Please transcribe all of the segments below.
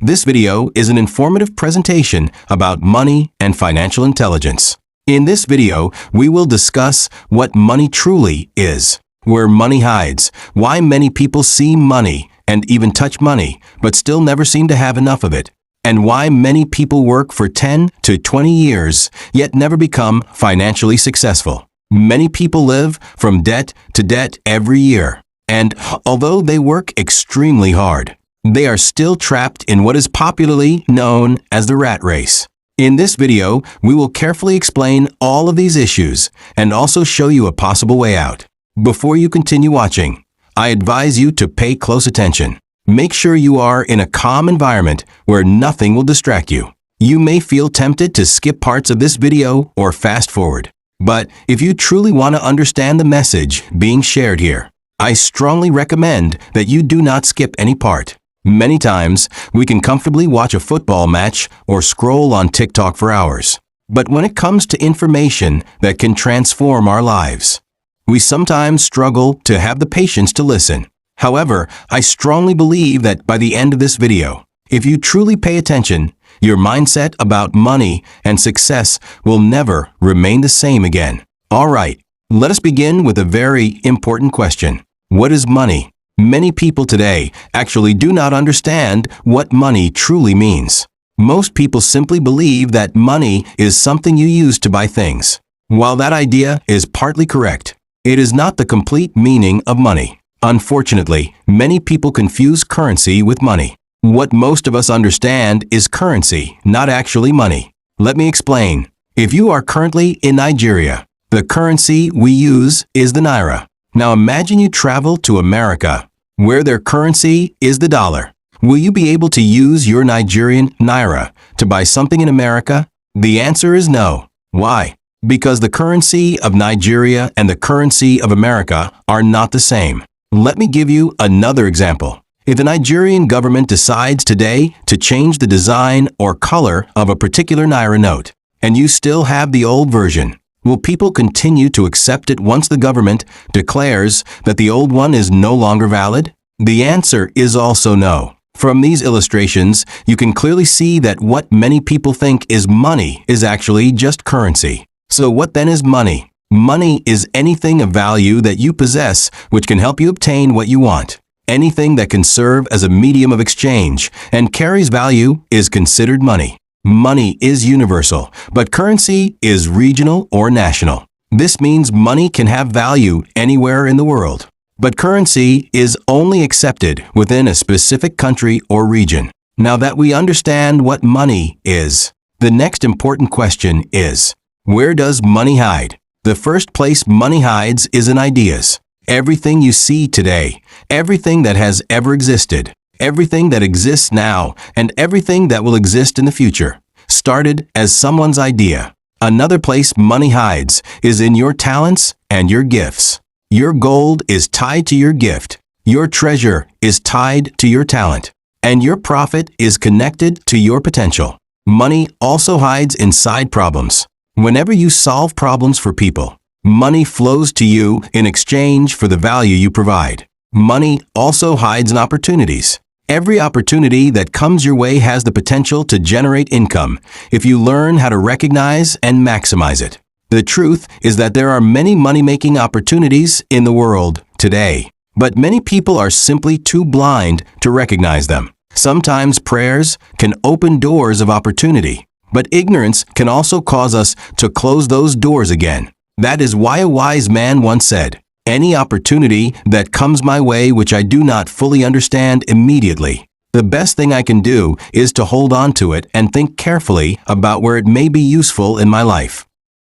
This video is an informative presentation about money and financial intelligence. In this video, we will discuss what money truly is, where money hides, why many people see money and even touch money, but still never seem to have enough of it, and why many people work for 10 to 20 years, yet never become financially successful. Many people live from debt to debt every year, and although they work extremely hard, they are still trapped in what is popularly known as the rat race. In this video, we will carefully explain all of these issues and also show you a possible way out. Before you continue watching, I advise you to pay close attention. Make sure you are in a calm environment where nothing will distract you. You may feel tempted to skip parts of this video or fast forward. But if you truly want to understand the message being shared here, I strongly recommend that you do not skip any part. Many times, we can comfortably watch a football match or scroll on TikTok for hours. But when it comes to information that can transform our lives, we sometimes struggle to have the patience to listen. However, I strongly believe that by the end of this video, if you truly pay attention, your mindset about money and success will never remain the same again. All right, let us begin with a very important question. What is money? Many people today actually do not understand what money truly means. Most people simply believe that money is something you use to buy things. While that idea is partly correct, it is not the complete meaning of money. Unfortunately, many people confuse currency with money. What most of us understand is currency, not actually money. Let me explain. If you are currently in Nigeria, the currency we use is the naira. Now imagine you travel to America, where their currency is the dollar. Will you be able to use your Nigerian naira to buy something in America? The answer is no. Why? Because the currency of Nigeria and the currency of America are not the same. Let me give you another example. If the Nigerian government decides today to change the design or color of a particular naira note, and you still have the old version, will people continue to accept it once the government declares that the old one is no longer valid? The answer is also no. From these illustrations, you can clearly see that what many people think is money is actually just currency. So what then is money? Money is anything of value that you possess which can help you obtain what you want. Anything that can serve as a medium of exchange and carries value is considered money. Money is universal, but currency is regional or national. This means money can have value anywhere in the world, but currency is only accepted within a specific country or region. Now that we understand what money is, the next important question is, where does money hide? The first place money hides is in ideas. Everything you see today, everything that has ever existed, everything that exists now, and everything that will exist in the future, started as someone's idea. Another place money hides is in your talents and your gifts. Your gold is tied to your gift. Your treasure is tied to your talent. And your profit is connected to your potential. Money also hides inside problems. Whenever you solve problems for people, money flows to you in exchange for the value you provide. Money also hides in opportunities. Every opportunity that comes your way has the potential to generate income if you learn how to recognize and maximize it. The truth is that there are many money-making opportunities in the world today, but many people are simply too blind to recognize them. Sometimes prayers can open doors of opportunity, but ignorance can also cause us to close those doors again. That is why a wise man once said, "Any opportunity that comes my way which I do not fully understand immediately, the best thing I can do is to hold on to it and think carefully about where it may be useful in my life."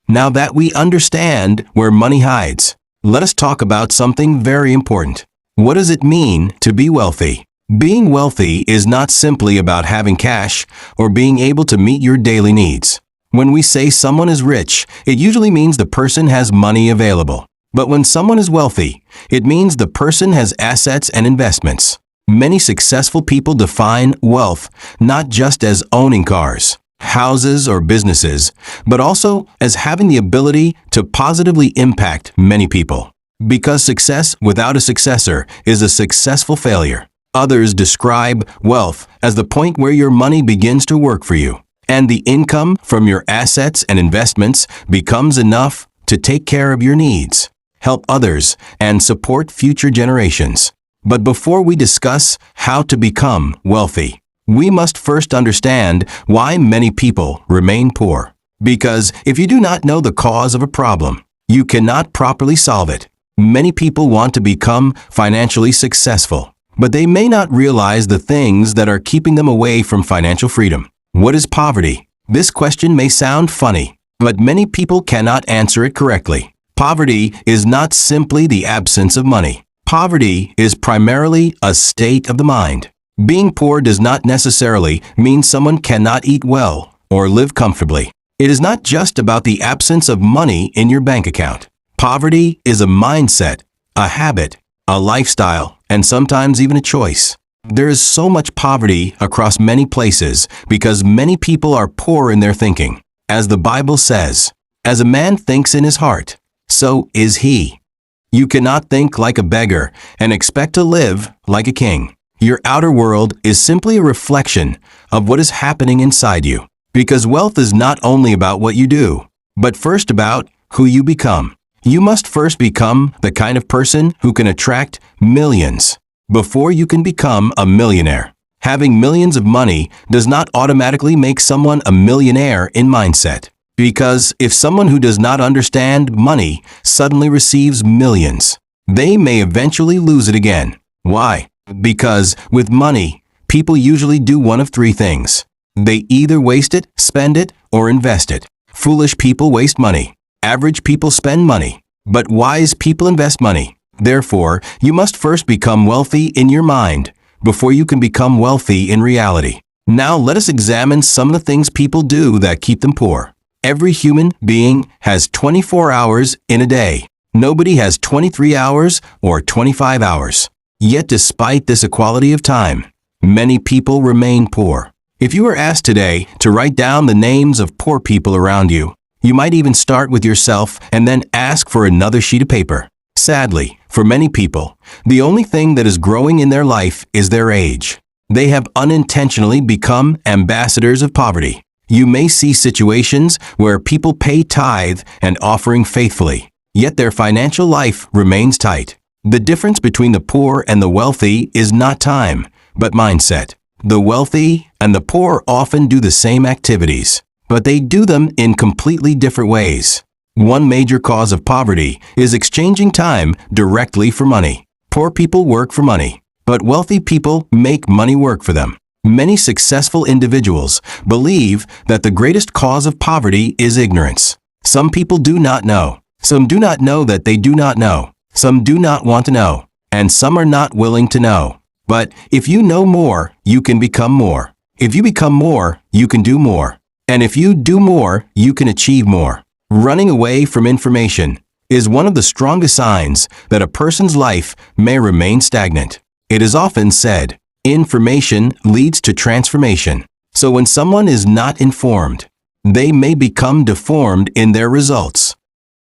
Now that we understand where money hides, let us talk about something very important. What does it mean to be wealthy? Being wealthy is not simply about having cash or being able to meet your daily needs. When we say someone is rich, it usually means the person has money available. But when someone is wealthy, it means the person has assets and investments. Many successful people define wealth not just as owning cars, houses, or businesses, but also as having the ability to positively impact many people. Because success without a successor is a successful failure. Others describe wealth as the point where your money begins to work for you, and the income from your assets and investments becomes enough to take care of your needs, help others, and support future generations. But before we discuss how to become wealthy, we must first understand why many people remain poor. Because if you do not know the cause of a problem, you cannot properly solve it. Many people want to become financially successful, but they may not realize the things that are keeping them away from financial freedom. What is poverty? This question may sound funny, but many people cannot answer it correctly. Poverty is not simply the absence of money. Poverty is primarily a state of the mind. Being poor does not necessarily mean someone cannot eat well or live comfortably. It is not just about the absence of money in your bank account. Poverty is a mindset, a habit, a lifestyle, and sometimes even a choice. There is so much poverty across many places because many people are poor in their thinking. As the Bible says, "As a man thinks in his heart, so is he." You cannot think like a beggar and expect to live like a king. Your outer world is simply a reflection of what is happening inside you. Because wealth is not only about what you do, but first about who you become. You must first become the kind of person who can attract millions before you can become a millionaire. Having millions of money does not automatically make someone a millionaire in mindset. Because if someone who does not understand money suddenly receives millions, they may eventually lose it again. Why? Because with money, people usually do one of three things. They either waste it, spend it, or invest it. Foolish people waste money. Average people spend money. But wise people invest money. Therefore, you must first become wealthy in your mind before you can become wealthy in reality. Now let us examine some of the things people do that keep them poor. Every human being has 24 hours in a day. Nobody has 23 hours or 25 hours. Yet despite this equality of time, many people remain poor. If you were asked today to write down the names of poor people around you, you might even start with yourself and then ask for another sheet of paper. Sadly, for many people, the only thing that is growing in their life is their age. They have unintentionally become ambassadors of poverty. You may see situations where people pay tithe and offering faithfully, yet their financial life remains tight. The difference between the poor and the wealthy is not time, but mindset. The wealthy and the poor often do the same activities, but they do them in completely different ways. One major cause of poverty is exchanging time directly for money. Poor people work for money, but wealthy people make money work for them. Many successful individuals believe that the greatest cause of poverty is ignorance. Some people do not know. Some do not know that they do not know. Some do not want to know. And some are not willing to know. But if you know more, you can become more. If you become more, you can do more. And if you do more, you can achieve more. Running away from information is one of the strongest signs that a person's life may remain stagnant. It is often said, information leads to transformation. So when someone is not informed, they may become deformed in their results.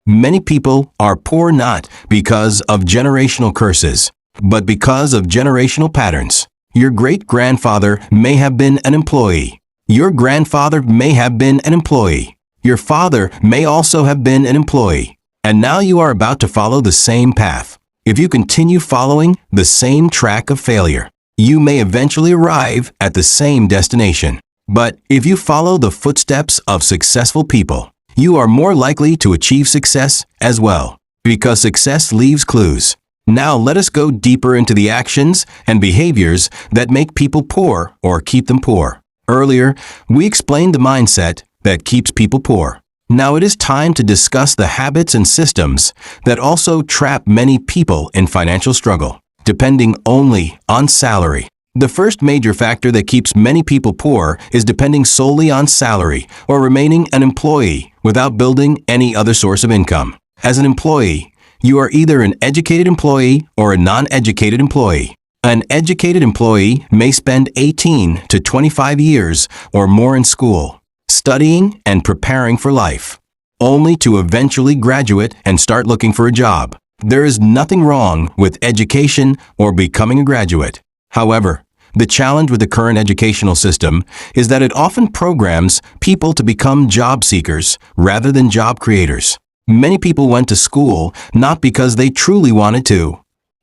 Many people are poor not because of generational curses, but because of generational patterns. Your great-grandfather may have been an employee. Your grandfather may have been an employee. Your father may also have been an employee. And now you are about to follow the same path. If you continue following the same track of failure, you may eventually arrive at the same destination. But if you follow the footsteps of successful people, you are more likely to achieve success as well, because success leaves clues. Now let us go deeper into the actions and behaviors that make people poor or keep them poor. Earlier, we explained the mindset that keeps people poor. Now it is time to discuss the habits and systems that also trap many people in financial struggle, depending only on salary. The first major factor that keeps many people poor is depending solely on salary or remaining an employee without building any other source of income. As an employee, you are either an educated employee or a non-educated employee. An educated employee may spend 18 to 25 years or more in school, studying and preparing for life, only to eventually graduate and start looking for a job. There is nothing wrong with education or becoming a graduate. However, the challenge with the current educational system is that it often programs people to become job seekers rather than job creators. Many people went to school not because they truly wanted to,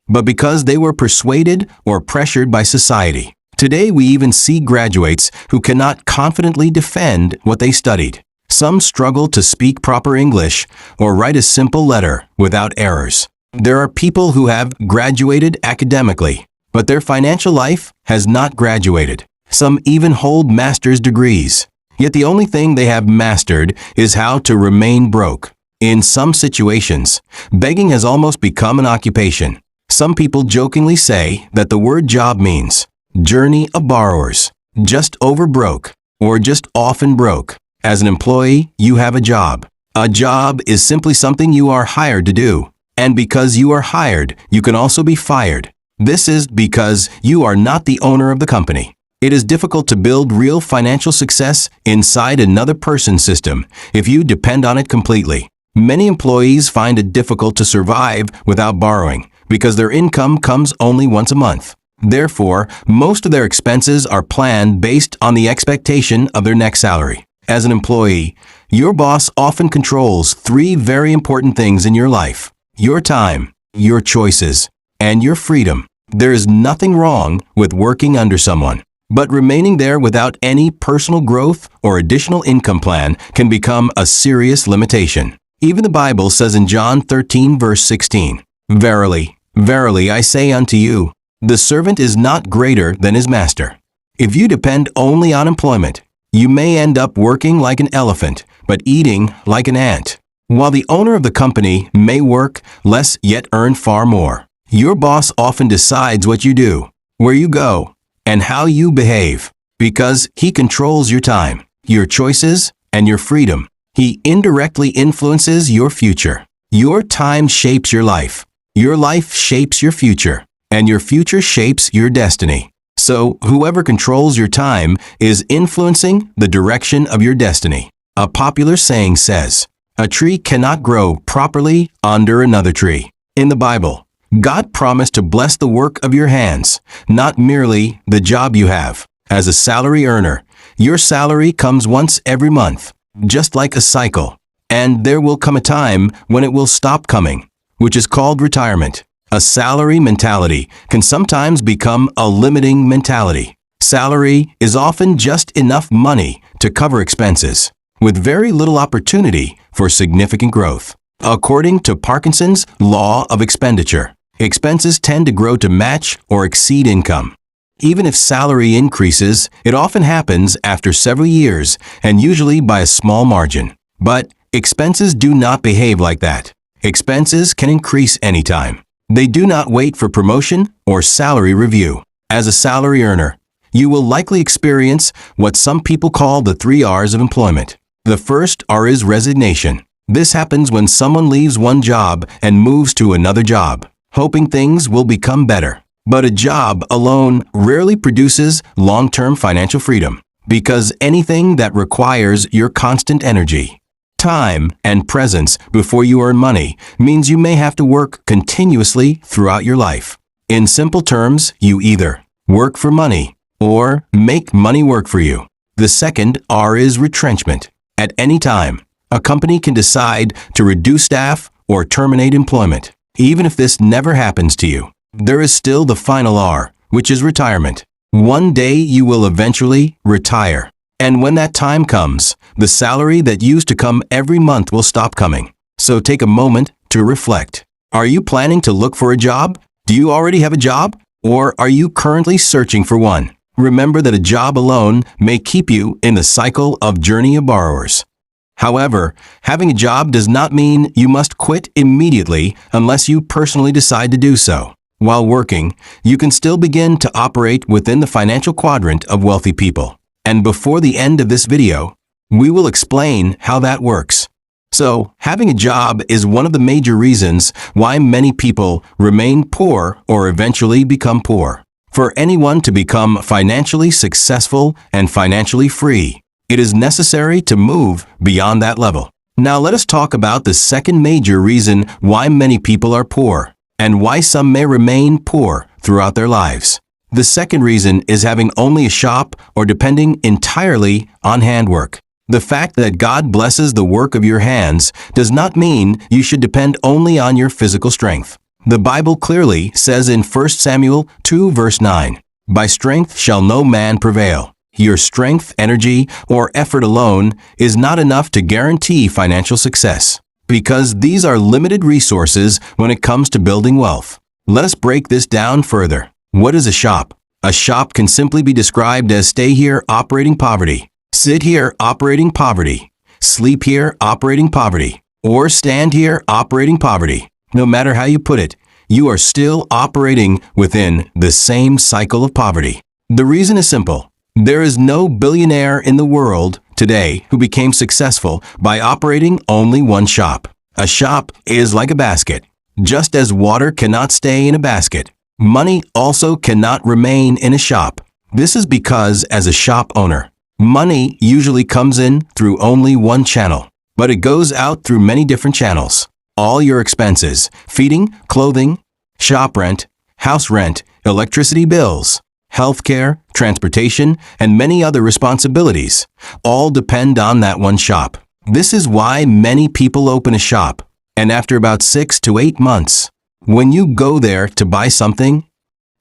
but because they were persuaded or pressured by society. Today, we even see graduates who cannot confidently defend what they studied. Some struggle to speak proper English or write a simple letter without errors. There are people who have graduated academically, but their financial life has not graduated. Some even hold master's degrees. Yet the only thing they have mastered is how to remain broke. In some situations, begging has almost become an occupation. Some people jokingly say that the word job means journey of borrowers, just over broke, or just often broke. As an employee, you have a job. A job is simply something you are hired to do. And because you are hired, you can also be fired. This is because you are not the owner of the company. It is difficult to build real financial success inside another person's system if you depend on it completely. Many employees find it difficult to survive without borrowing because their income comes only once a month. Therefore, most of their expenses are planned based on the expectation of their next salary. As an employee, your boss often controls 3 very important things in your life: your time, your choices, and your freedom. There is nothing wrong with working under someone, but remaining there without any personal growth or additional income plan can become a serious limitation. Even the Bible says in John 13 verse 16, "Verily, verily I say unto you, the servant is not greater than his master." If you depend only on employment, you may end up working like an elephant, but eating like an ant. While the owner of the company may work less yet earn far more. Your boss often decides what you do, where you go, and how you behave. Because he controls your time, your choices, and your freedom, he indirectly influences your future. Your time shapes your life shapes your future, and your future shapes your destiny. So, whoever controls your time is influencing the direction of your destiny. A popular saying says, "A tree cannot grow properly under another tree." In the Bible, God promised to bless the work of your hands, not merely the job you have. As a salary earner, your salary comes once every month, just like a cycle. And there will come a time when it will stop coming, which is called retirement. A salary mentality can sometimes become a limiting mentality. Salary is often just enough money to cover expenses, with very little opportunity for significant growth. According to Parkinson's law of expenditure, expenses tend to grow to match or exceed income. Even if salary increases, it often happens after several years and usually by a small margin. But expenses do not behave like that. Expenses can increase anytime. They do not wait for promotion or salary review. As a salary earner, you will likely experience what some people call the 3 R's of employment. The first R is resignation. This happens when someone leaves one job and moves to another job, hoping things will become better. But a job alone rarely produces long-term financial freedom, because anything that requires your constant energy, time, and presence before you earn money means you may have to work continuously throughout your life. In simple terms, you either work for money or make money work for you. The second R is retrenchment. At any time, a company can decide to reduce staff or terminate employment. Even if this never happens to you, there is still the final R, which is retirement. One day you will eventually retire. And when that time comes, the salary that used to come every month will stop coming. So take a moment to reflect. Are you planning to look for a job? Do you already have a job? Or are you currently searching for one? Remember that a job alone may keep you in the cycle of journey of borrowers. However, having a job does not mean you must quit immediately unless you personally decide to do so. While working, you can still begin to operate within the financial quadrant of wealthy people. And before the end of this video, we will explain how that works. So, having a job is one of the major reasons why many people remain poor or eventually become poor. For anyone to become financially successful and financially free, it is necessary to move beyond that level. Now let us talk about the second major reason why many people are poor, and why some may remain poor throughout their lives. The second reason is having only a shop or depending entirely on handwork. The fact that God blesses the work of your hands does not mean you should depend only on your physical strength. The Bible clearly says in 1 Samuel 2 verse 9, "By strength shall no man prevail." Your strength, energy, or effort alone is not enough to guarantee financial success, because these are limited resources when it comes to building wealth. Let us break this down further. What is a shop? A shop can simply be described as stay here operating poverty, sit here operating poverty, sleep here operating poverty, or stand here operating poverty. No matter how you put it, you are still operating within the same cycle of poverty. The reason is simple. There is no billionaire in the world today who became successful by operating only one shop. A shop is like a basket. Just as water cannot stay in a basket, money also cannot remain in a shop. This is because, as a shop owner, money usually comes in through only one channel, but it goes out through many different channels. All your expenses, feeding, clothing, shop rent, house rent, electricity bills, healthcare, transportation, and many other responsibilities, all depend on that one shop. This is why many people open a shop, and after about 6 to 8 months, when you go there to buy something,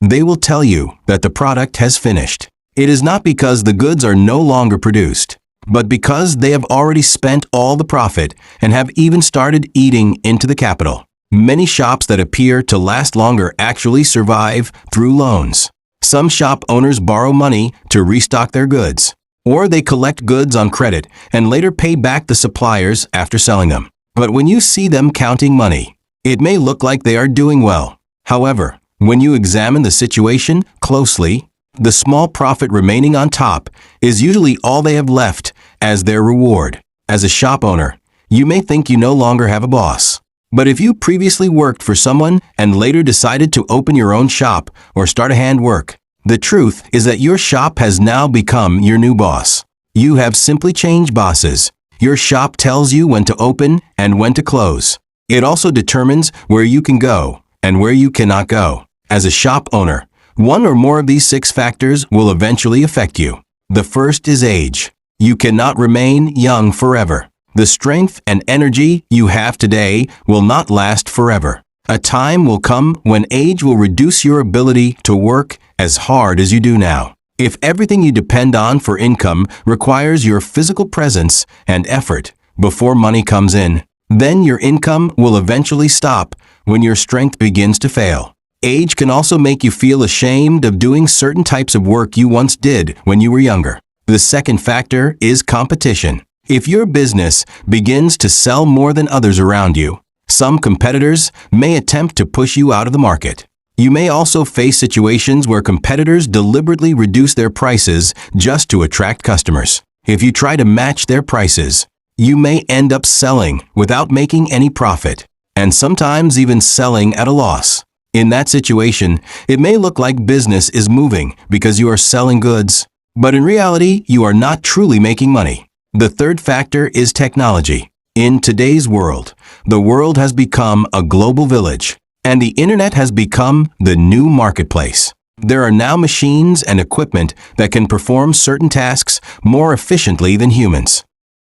they will tell you that the product has finished. It is not because the goods are no longer produced, but because they have already spent all the profit and have even started eating into the capital. Many shops that appear to last longer actually survive through loans. Some shop owners borrow money to restock their goods, or they collect goods on credit and later pay back the suppliers after selling them. But when you see them counting money, it may look like they are doing well. However, when you examine the situation closely, the small profit remaining on top is usually all they have left as their reward. As a shop owner, you may think you no longer have a boss. But if you previously worked for someone and later decided to open your own shop or start a handwork, the truth is that your shop has now become your new boss. You have simply changed bosses. Your shop tells you when to open and when to close. It also determines where you can go and where you cannot go. As a shop owner, one or more of these 6 factors will eventually affect you. The first is age. You cannot remain young forever. The strength and energy you have today will not last forever. A time will come when age will reduce your ability to work as hard as you do now. If everything you depend on for income requires your physical presence and effort before money comes in, then your income will eventually stop when your strength begins to fail. Age can also make you feel ashamed of doing certain types of work you once did when you were younger. The second factor is competition. If your business begins to sell more than others around you, some competitors may attempt to push you out of the market. You may also face situations where competitors deliberately reduce their prices just to attract customers. If you try to match their prices, you may end up selling without making any profit, and sometimes even selling at a loss. In that situation, it may look like business is moving because you are selling goods, but in reality, you are not truly making money. The third factor is technology. In today's world, the world has become a global village, and the internet has become the new marketplace. There are now machines and equipment that can perform certain tasks more efficiently than humans.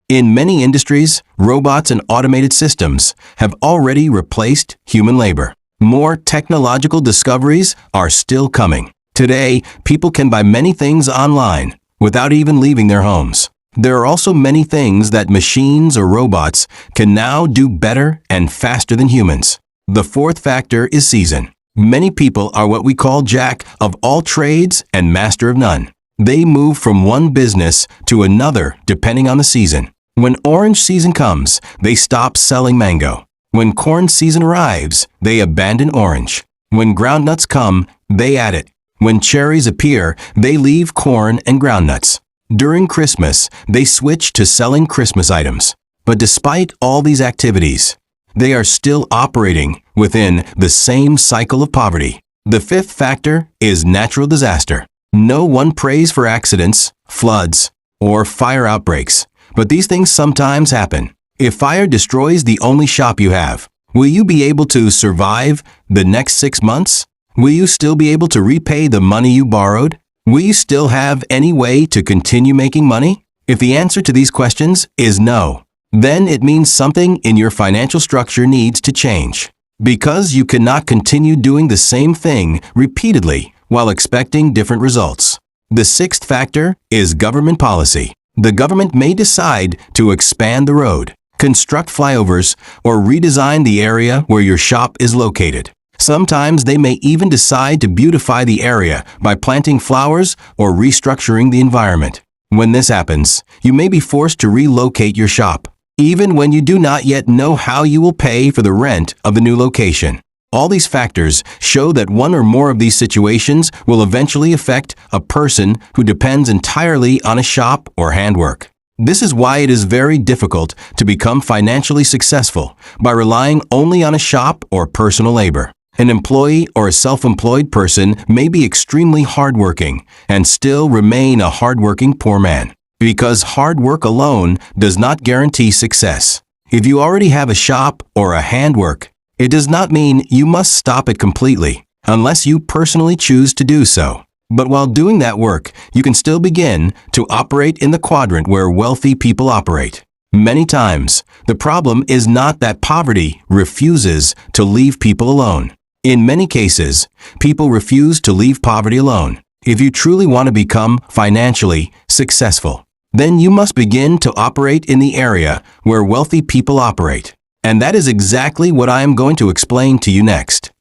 In many industries, robots and automated systems have already replaced human labor. More technological discoveries are still coming. Today, people can buy many things online without even leaving their homes. There are also many things that machines or robots can now do better and faster than humans. The fourth factor is season. Many people are what we call jack of all trades and master of none. They move from one business to another depending on the season. When orange season comes, they stop selling mango. When corn season arrives, they abandon orange. When groundnuts come, they add it. When cherries appear, they leave corn and groundnuts. During Christmas, they switch to selling Christmas items. But despite all these activities, they are still operating within the same cycle of poverty. The fifth factor is natural disaster. No one prays for accidents, floods, or fire outbreaks, but these things sometimes happen. If fire destroys the only shop you have, will you be able to survive the next 6 months? Will you still be able to repay the money you borrowed? Will you still have any way to continue making money? If the answer to these questions is no, then it means something in your financial structure needs to change. Because you cannot continue doing the same thing repeatedly while expecting different results. The sixth factor is government policy. The government may decide to expand the road, construct flyovers, or redesign the area where your shop is located. Sometimes they may even decide to beautify the area by planting flowers or restructuring the environment. When this happens, you may be forced to relocate your shop, even when you do not yet know how you will pay for the rent of the new location. All these factors show that one or more of these situations will eventually affect a person who depends entirely on a shop or handwork. This is why it is very difficult to become financially successful by relying only on a shop or personal labor. An employee or a self-employed person may be extremely hardworking and still remain a hardworking poor man, because hard work alone does not guarantee success. If you already have a shop or a handwork, it does not mean you must stop it completely, unless you personally choose to do so. But while doing that work, you can still begin to operate in the quadrant where wealthy people operate. Many times, the problem is not that poverty refuses to leave people alone. In many cases, people refuse to leave poverty alone. If you truly want to become financially successful, then you must begin to operate in the area where wealthy people operate. And that is exactly what I am going to explain to you next.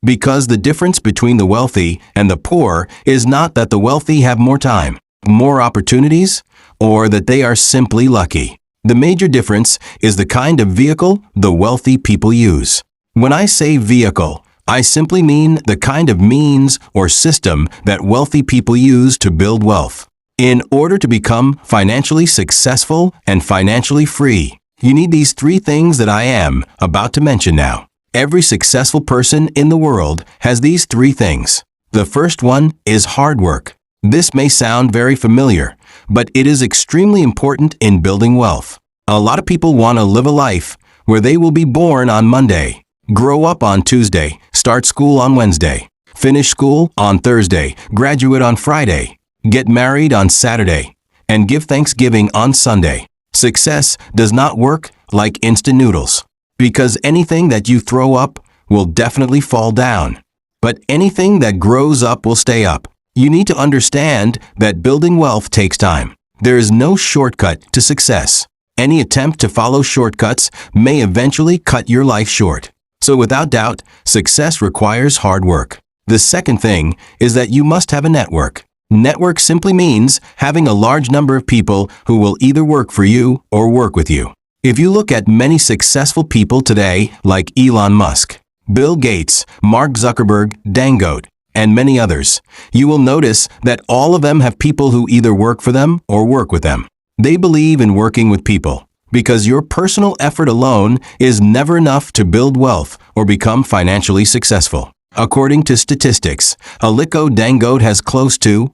Because the difference between the wealthy and the poor is not that the wealthy have more time, more opportunities, or that they are simply lucky. The major difference is the kind of vehicle the wealthy people use. When I say vehicle, I simply mean the kind of means or system that wealthy people use to build wealth. In order to become financially successful and financially free, you need these three things that I am about to mention now. Every successful person in the world has these three things. The first one is hard work. This may sound very familiar, but it is extremely important in building wealth. A lot of people want to live a life where they will be born on Monday, grow up on Tuesday, start school on Wednesday, finish school on Thursday, graduate on Friday, get married on Saturday, and give Thanksgiving on Sunday. Success does not work like instant noodles, because anything that you throw up will definitely fall down. But anything that grows up will stay up. You need to understand that building wealth takes time. There is no shortcut to success. Any attempt to follow shortcuts may eventually cut your life short. So without doubt, success requires hard work. The second thing is that you must have a network. Network simply means having a large number of people who will either work for you or work with you. If you look at many successful people today, like Elon Musk, Bill Gates, Mark Zuckerberg, Dangote, and many others, you will notice that all of them have people who either work for them or work with them. They believe in working with people, because your personal effort alone is never enough to build wealth or become financially successful. According to statistics, Aliko Dangote has close to,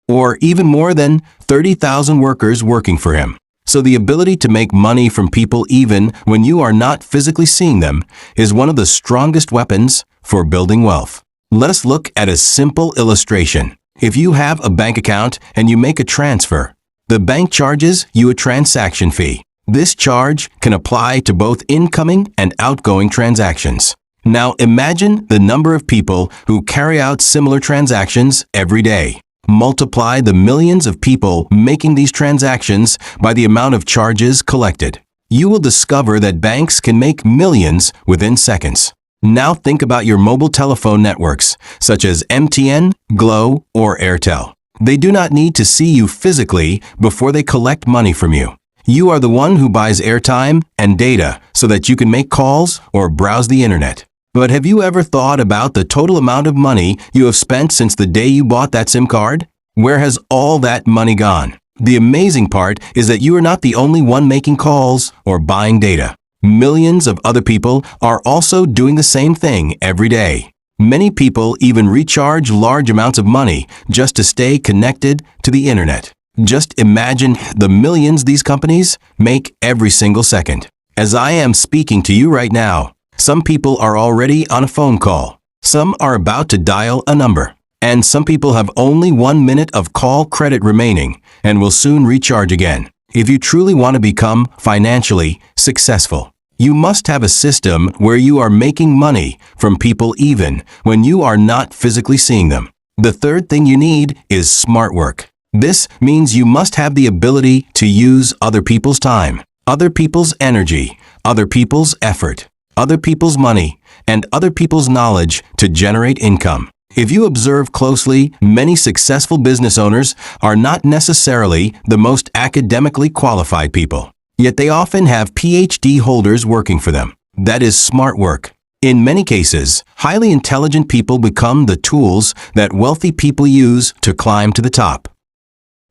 or even more than, 30,000 workers working for him. So the ability to make money from people even when you are not physically seeing them is one of the strongest weapons for building wealth. Let us look at a simple illustration. If you have a bank account and you make a transfer, the bank charges you a transaction fee. This charge can apply to both incoming and outgoing transactions. Now imagine the number of people who carry out similar transactions every day. Multiply the millions of people making these transactions by the amount of charges collected. You will discover that banks can make millions within seconds. Now think about your mobile telephone networks, such as MTN, Glo, or Airtel. They do not need to see you physically before they collect money from you. You are the one who buys airtime and data so that you can make calls or browse the internet. But have you ever thought about the total amount of money you have spent since the day you bought that SIM card? Where has all that money gone? The amazing part is that you are not the only one making calls or buying data. Millions of other people are also doing the same thing every day. Many people even recharge large amounts of money just to stay connected to the internet. Just imagine the millions these companies make every single second. As I am speaking to you right now, some people are already on a phone call. Some are about to dial a number. And some people have only 1 minute of call credit remaining and will soon recharge again. If you truly want to become financially successful, you must have a system where you are making money from people even when you are not physically seeing them. The third thing you need is smart work. This means you must have the ability to use other people's time, other people's energy, other people's effort, other people's money, and other people's knowledge to generate income. If you observe closely, many successful business owners are not necessarily the most academically qualified people. Yet they often have PhD holders working for them. That is smart work. In many cases, highly intelligent people become the tools that wealthy people use to climb to the top.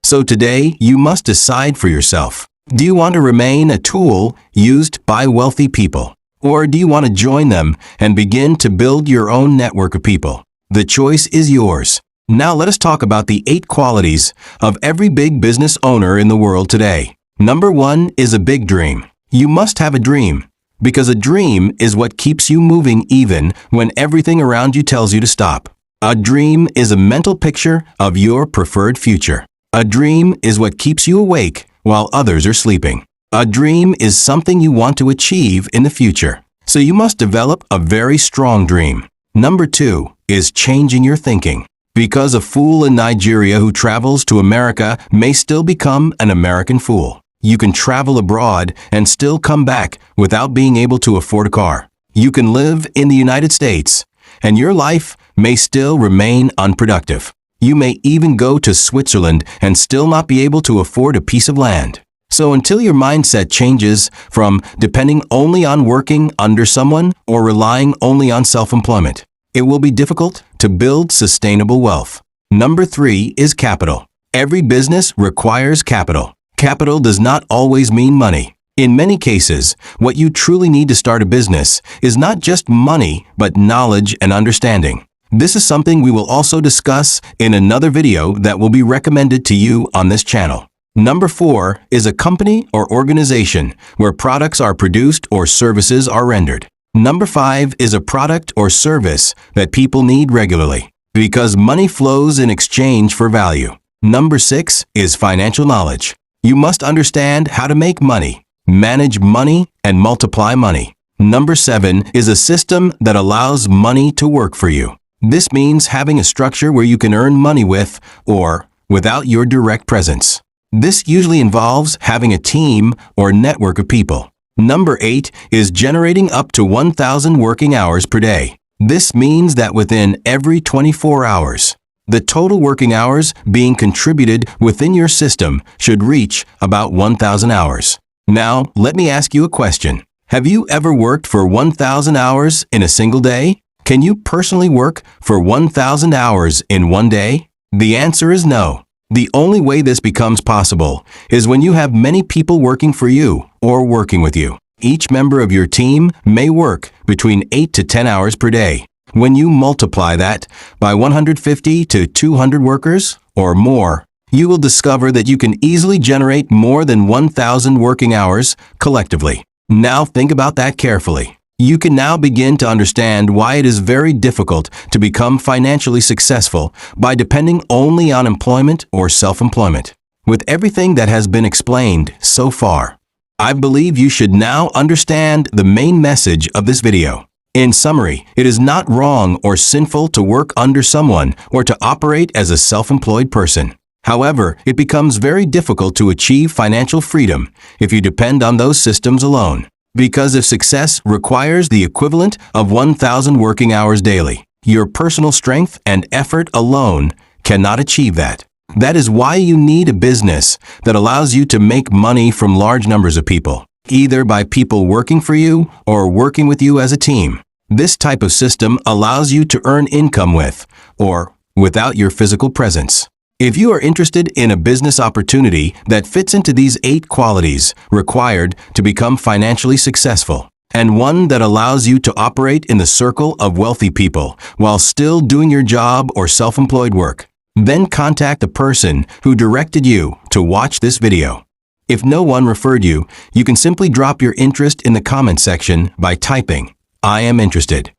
So today, you must decide for yourself. Do you want to remain a tool used by wealthy people? Or do you want to join them and begin to build your own network of people? The choice is yours. Now let us talk about the 8 qualities of every big business owner in the world today. Number 1 is a big dream. You must have a dream, because a dream is what keeps you moving even when everything around you tells you to stop. A dream is a mental picture of your preferred future. A dream is what keeps you awake while others are sleeping. A dream is something you want to achieve in the future, so you must develop a very strong dream. Number 2 is changing your thinking. Because a fool in Nigeria who travels to America may still become an American fool. You can travel abroad and still come back without being able to afford a car. You can live in the United States, and your life may still remain unproductive. You may even go to Switzerland and still not be able to afford a piece of land. So until your mindset changes from depending only on working under someone or relying only on self-employment, it will be difficult to build sustainable wealth. Number 3 is capital. Every business requires capital. Capital does not always mean money. In many cases, what you truly need to start a business is not just money, but knowledge and understanding. This is something we will also discuss in another video that will be recommended to you on this channel. Number 4 is a company or organization where products are produced or services are rendered. Number 5 is a product or service that people need regularly, because money flows in exchange for value. Number 6 is financial knowledge. You must understand how to make money, manage money, and multiply money. Number 7 is a system that allows money to work for you. This means having a structure where you can earn money with or without your direct presence. This usually involves having a team or network of people. Number 8 is generating up to 1,000 working hours per day. This means that within every 24 hours, the total working hours being contributed within your system should reach about 1,000 hours. Now, let me ask you a question. Have you ever worked for 1,000 hours in a single day? Can you personally work for 1,000 hours in one day? The answer is no. The only way this becomes possible is when you have many people working for you or working with you. Each member of your team may work between 8 to 10 hours per day. When you multiply that by 150 to 200 workers or more, you will discover that you can easily generate more than 1,000 working hours collectively. Now think about that carefully. You can now begin to understand why it is very difficult to become financially successful by depending only on employment or self-employment. With everything that has been explained so far, I believe you should now understand the main message of this video. In summary, it is not wrong or sinful to work under someone or to operate as a self-employed person. However, it becomes very difficult to achieve financial freedom if you depend on those systems alone. Because if success requires the equivalent of 1,000 working hours daily, your personal strength and effort alone cannot achieve that. That is why you need a business that allows you to make money from large numbers of people, either by people working for you or working with you as a team. This type of system allows you to earn income with or without your physical presence. If you are interested in a business opportunity that fits into these 8 qualities required to become financially successful, and one that allows you to operate in the circle of wealthy people while still doing your job or self-employed work, then contact the person who directed you to watch this video. If no one referred you, you can simply drop your interest in the comment section by typing, "I am interested."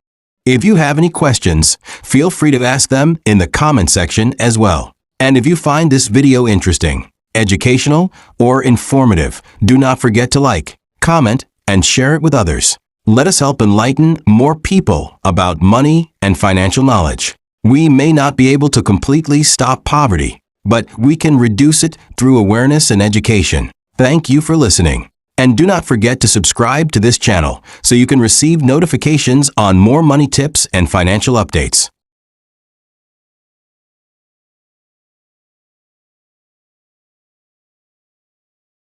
If you have any questions, feel free to ask them in the comment section as well. And if you find this video interesting, educational, or informative, do not forget to like, comment, and share it with others. Let us help enlighten more people about money and financial knowledge. We may not be able to completely stop poverty, but we can reduce it through awareness and education. Thank you for listening. And do not forget to subscribe to this channel so you can receive notifications on more money tips and financial updates.